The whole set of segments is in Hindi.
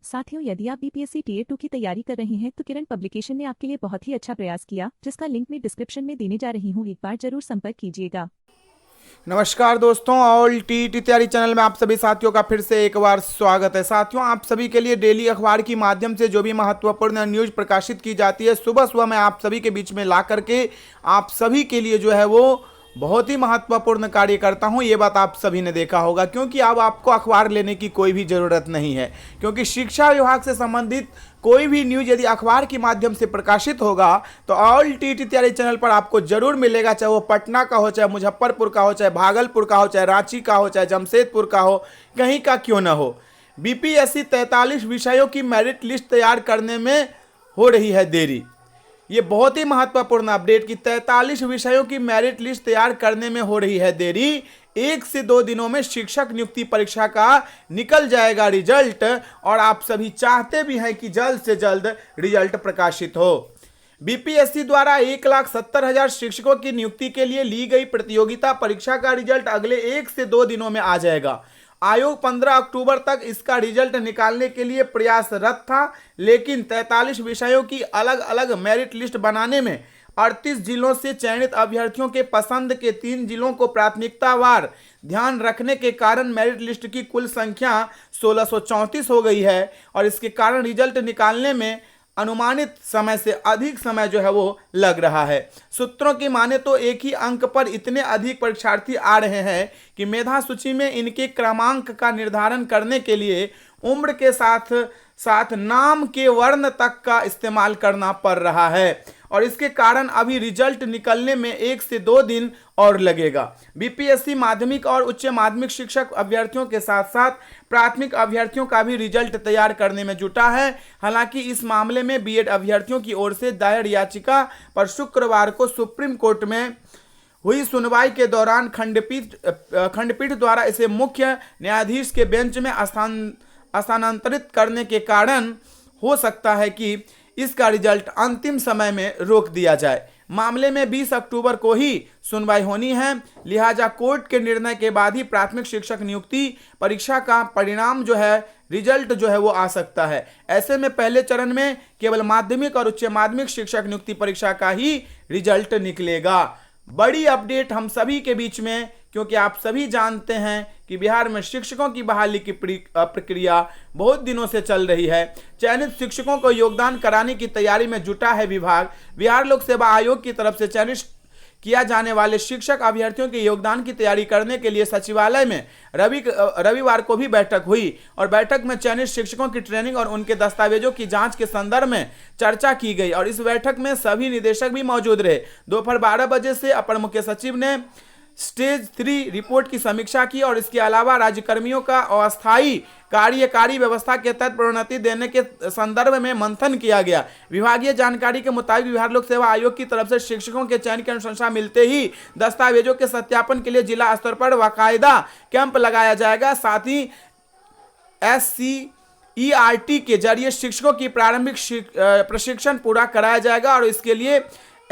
साथियों, यदि आप बीपीएससी टीए 2 की तैयारी कर रहे हैं तो किरण पब्लिकेशन ने आपके लिए बहुत ही अच्छा प्रयास किया, जिसका लिंक मैं डिस्क्रिप्शन में देने जा रही हूँ। एक बार जरूर संपर्क कीजिएगा। नमस्कार दोस्तों, ऑल टीईटी तैयारी चैनल में आप सभी साथियों का फिर से एक बार स्वागत है। साथियों, आप सभी के लिए डेली अखबार की माध्यम से जो भी महत्वपूर्ण न्यूज प्रकाशित की जाती है, सुबह सुबह मैं आप सभी के बीच में ला करके आप सभी के लिए जो है वो बहुत ही महत्वपूर्ण कार्य करता हूं। ये बात आप सभी ने देखा होगा, क्योंकि अब आपको अखबार लेने की कोई भी ज़रूरत नहीं है, क्योंकि शिक्षा विभाग से संबंधित कोई भी न्यूज यदि अखबार के माध्यम से प्रकाशित होगा तो ऑल टीईटी तैयारी चैनल पर आपको जरूर मिलेगा। चाहे वो पटना का हो, चाहे मुजफ्फरपुर का हो, चाहे भागलपुर का हो, चाहे रांची का हो, चाहे जमशेदपुर का हो, कहीं का क्यों ना हो। बीपीएससी 43 विषयों की मेरिट लिस्ट तैयार करने में हो रही है देरी। ये बहुत ही महत्वपूर्ण अपडेट कि 43 विषयों की मेरिट लिस्ट तैयार करने में हो रही है देरी। 1 से 2 दिनों में शिक्षक नियुक्ति परीक्षा का निकल जाएगा रिजल्ट, और आप सभी चाहते भी हैं कि जल्द से जल्द रिजल्ट प्रकाशित हो। बीपीएससी द्वारा 1,70,000 शिक्षकों की नियुक्ति के लिए ली गई प्रतियोगिता परीक्षा का रिजल्ट अगले 1 से 2 दिनों में आ जाएगा। आयोग 15 अक्टूबर तक इसका रिजल्ट निकालने के लिए प्रयासरत था, लेकिन 43 विषयों की अलग अलग मेरिट लिस्ट बनाने में 38 जिलों से चयनित अभ्यर्थियों के पसंद के 3 जिलों को प्राथमिकतावार ध्यान रखने के कारण मेरिट लिस्ट की कुल संख्या 1634 हो गई है, और इसके कारण रिजल्ट निकालने में अनुमानित समय से अधिक समय जो है वो लग रहा है। सूत्रों की माने तो एक ही अंक पर इतने अधिक परीक्षार्थी आ रहे हैं कि मेधा सूची में इनके क्रमांक का निर्धारण करने के लिए उम्र के साथ साथ नाम के वर्ण तक का इस्तेमाल करना पड़ रहा है, और इसके कारण अभी रिजल्ट निकलने में 1 से 2 दिन और लगेगा। बीपीएससी माध्यमिक और उच्च माध्यमिक शिक्षक अभ्यर्थियों के साथ साथ प्राथमिक अभ्यर्थियों का भी रिजल्ट तैयार करने में जुटा है। हालांकि इस मामले में बीएड अभ्यर्थियों की ओर से दायर याचिका पर शुक्रवार को सुप्रीम कोर्ट में हुई सुनवाई के दौरान खंडपीठ द्वारा इसे मुख्य न्यायाधीश के बेंच में स्थानांतरित करने के कारण हो सकता है कि इसका रिजल्ट अंतिम समय में रोक दिया जाए। मामले में 20 अक्टूबर को ही सुनवाई होनी है, लिहाजा कोर्ट के निर्णय के बाद ही प्राथमिक शिक्षक नियुक्ति परीक्षा का परिणाम जो है, रिजल्ट जो है वो आ सकता है। ऐसे में पहले चरण में केवल माध्यमिक और उच्च माध्यमिक शिक्षक नियुक्ति परीक्षा का ही रिजल्ट निकलेगा। बड़ी अपडेट हम सभी के बीच में, क्योंकि आप सभी जानते हैं कि बिहार में शिक्षकों की बहाली की प्रक्रिया बहुत दिनों से चल रही है। चयनित शिक्षकों को योगदान कराने की तैयारी में जुटा है विभाग। बिहार लोक सेवा आयोग की तरफ से चयनित किया जाने वाले शिक्षक अभ्यर्थियों के योगदान की तैयारी करने के लिए सचिवालय में रविवार को भी बैठक हुई, और बैठक में चयनित शिक्षकों की ट्रेनिंग और उनके दस्तावेजों की जांच के संदर्भ में चर्चा की गई, और इस बैठक में सभी निदेशक भी मौजूद रहे। दोपहर 12 बजे से अपर मुख्य सचिव ने स्टेज 3 रिपोर्ट की समीक्षा की, और इसके अलावा राज्यकर्मियों का अस्थायी कार्यकारी व्यवस्था के तहत प्रोन्नति देने के संदर्भ में मंथन किया गया। विभागीय जानकारी के मुताबिक बिहार लोक सेवा आयोग की तरफ से शिक्षकों के चयन की अनुशंसा मिलते ही दस्तावेजों के सत्यापन के लिए जिला स्तर पर बाकायदा कैंप लगाया जाएगा। साथ ही SCERT के जरिए शिक्षकों की प्रारंभिक प्रशिक्षण पूरा कराया जाएगा, और इसके लिए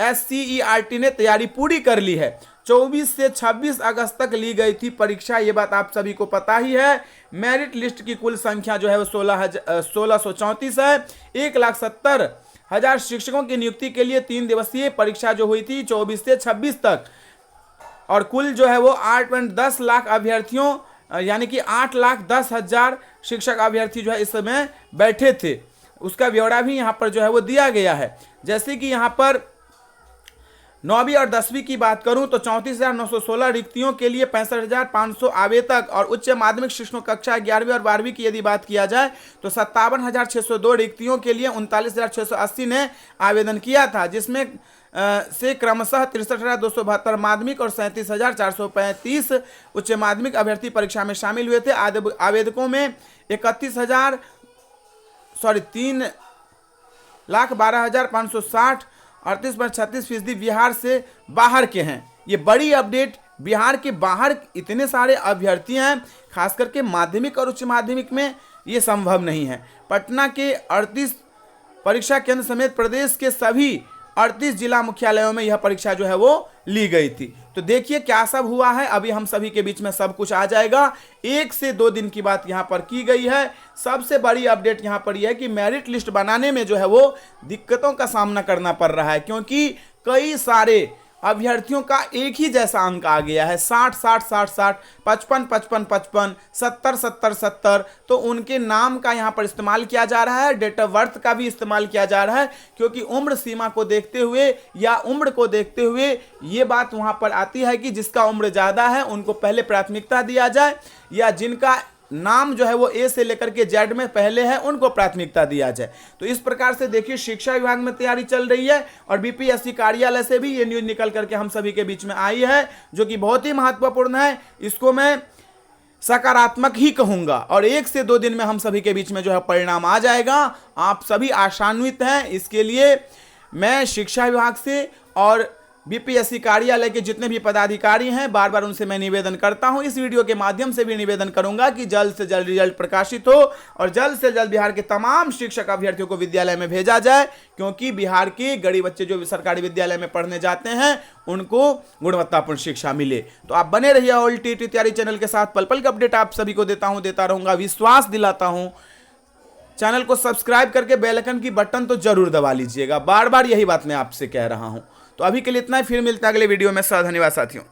SCERT ने तैयारी पूरी कर ली है। 24 से 26 अगस्त तक ली गई थी परीक्षा, ये बात आप सभी को पता ही है। मेरिट लिस्ट की कुल संख्या जो है वो 1634 है। 1,70,000 शिक्षकों की नियुक्ति के लिए 3 दिवसीय परीक्षा जो हुई थी 24 से 26 तक, और कुल जो है वो 8.10 लाख अभ्यर्थियों यानी कि 8,10,000 शिक्षक अभ्यर्थी जो है इस समय बैठे थे। उसका ब्यौरा भी यहाँ पर जो है वो दिया गया है। जैसे कि यहाँ पर 9वीं और 10वीं की बात करूं तो 34,916 रिक्तियों के लिए 65,500 आवेदक, और उच्च माध्यमिक शिक्षकों कक्षा 11वीं और 12वीं की यदि बात किया जाए तो 57,602 रिक्तियों के लिए 39,680 ने आवेदन किया था, जिसमें से क्रमशः 63,272 माध्यमिक और 37,435 उच्च माध्यमिक अभ्यर्थी परीक्षा में शामिल हुए थे। आवेदकों में 3,12,560 38.36% बिहार से बाहर के हैं। ये बड़ी अपडेट, बिहार के बाहर इतने सारे अभ्यर्थी हैं, खास करके माध्यमिक और उच्च माध्यमिक में ये संभव नहीं है। पटना के 38 परीक्षा केंद्र समेत प्रदेश के सभी 38 जिला मुख्यालयों में यह परीक्षा जो है वो ली गई थी। तो देखिए क्या सब हुआ है, अभी हम सभी के बीच में सब कुछ आ जाएगा। 1 से 2 दिन की बात यहाँ पर की गई है। सबसे बड़ी अपडेट यहाँ पर यह है कि मेरिट लिस्ट बनाने में जो है वो दिक्कतों का सामना करना पड़ रहा है, क्योंकि कई सारे अभ्यर्थियों का एक ही जैसा अंक आ गया है, 60 60 60 60, 55 55 55, 70 70 70। तो उनके नाम का यहाँ पर इस्तेमाल किया जा रहा है, डेट ऑफ बर्थ का भी इस्तेमाल किया जा रहा है, क्योंकि उम्र सीमा को देखते हुए या उम्र को देखते हुए ये बात वहाँ पर आती है कि जिसका उम्र ज़्यादा है उनको पहले प्राथमिकता दिया जाए, या जिनका नाम जो है वो ए से लेकर के जेड में पहले है उनको प्राथमिकता दिया जाए। तो इस प्रकार से देखिए शिक्षा विभाग में तैयारी चल रही है, और बीपीएससी कार्यालय से भी ये न्यूज निकल करके हम सभी के बीच में आई है, जो कि बहुत ही महत्वपूर्ण है। इसको मैं सकारात्मक ही कहूंगा, और 1 से 2 दिन में हम सभी के बीच में जो है परिणाम आ जाएगा। आप सभी आशान्वित हैं, इसके लिए मैं शिक्षा विभाग से और बीपीएससी कार्यालय के जितने भी पदाधिकारी हैं बार बार उनसे मैं निवेदन करता हूं, इस वीडियो के माध्यम से भी निवेदन करूंगा कि जल्द से जल्द रिजल्ट प्रकाशित हो और जल्द से जल्द बिहार के तमाम शिक्षक अभ्यर्थियों को विद्यालय में भेजा जाए, क्योंकि बिहार के गरीब बच्चे जो सरकारी विद्यालय में पढ़ने जाते हैं उनको गुणवत्तापूर्ण शिक्षा मिले। तो आप बने रहिए ऑल टीटी तैयारी चैनल के साथ, पल पल का अपडेट आप सभी को देता रहूंगा, विश्वास दिलाता हूं। चैनल को सब्सक्राइब करके बेल आइकन की बटन तो जरूर दबा लीजिएगा, बार बार यही बात मैं आपसे कह रहा हूं। तो अभी के लिए इतना ही, फिर मिलता है अगले वीडियो में। धन्यवाद साथियों।